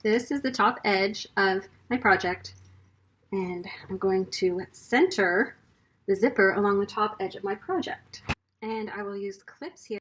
This is the top edge of my project, and I'm going to center the zipper along the top edge of my project. And I will use clips here.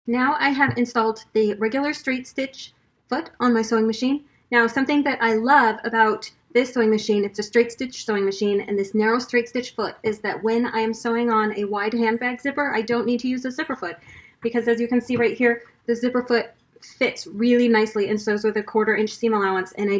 Now I have installed the regular straight stitch foot on my sewing machine. Now something that I love about this sewing machine, it's a straight stitch sewing machine, and this narrow straight stitch foot is that when I am sewing on a wide handbag zipper, I don't need to use a zipper foot, because as you can see right here, the zipper foot fits really nicely and sews with a 1/4 inch seam allowance, and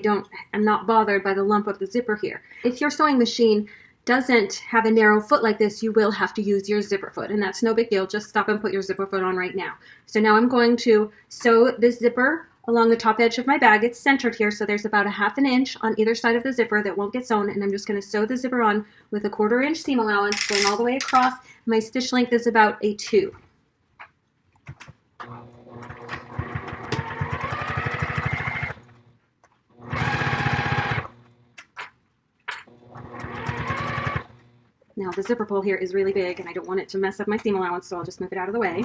I'm not bothered by the lump of the zipper here. If your sewing machine doesn't have a narrow foot like this, you will have to use your zipper foot, and that's no big deal. Just stop and put your zipper foot on right now. So now I'm going to sew this zipper along the top edge of my bag. It's centered here, so there's about a 1/2 inch on either side of the zipper that won't get sewn, and I'm just going to sew the zipper on with a 1/4 inch seam allowance going all the way across. My stitch length is about a 2. Now the zipper pull here is really big and I don't want it to mess up my seam allowance, so I'll just move it out of the way.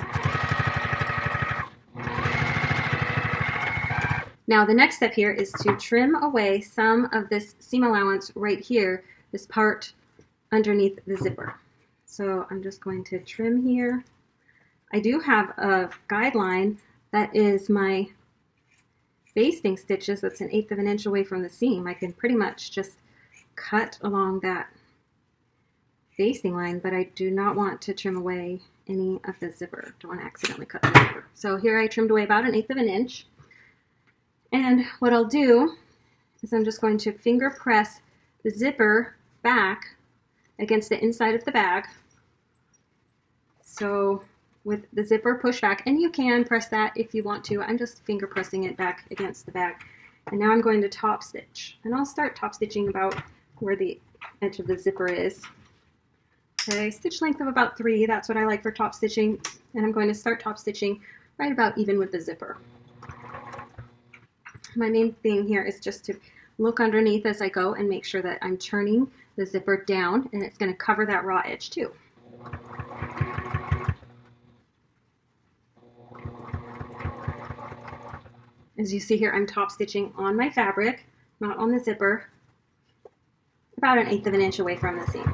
Now the next step here is to trim away some of this seam allowance right here, this part underneath the zipper. So I'm just going to trim here. I do have a guideline that is my basting stitches. That's 1/8 of an inch away from the seam. I can pretty much just cut along that basting line, but I do not want to trim away any of the zipper. Don't want to accidentally cut the zipper. So here I trimmed away about 1/8 of an inch. And what I'll do is I'm just going to finger press the zipper back against the inside of the bag. So with the zipper pushed back, and you can press that if you want to. I'm just finger pressing it back against the bag. And now I'm going to top stitch. And I'll start top stitching about where the edge of the zipper is. Okay, stitch length of about 3, that's what I like for top stitching, and I'm going to start top stitching right about even with the zipper. My main thing here is just to look underneath as I go and make sure that I'm turning the zipper down, and it's going to cover that raw edge too. As you see here, I'm top stitching on my fabric, not on the zipper, about 1/8 of an inch away from the seam.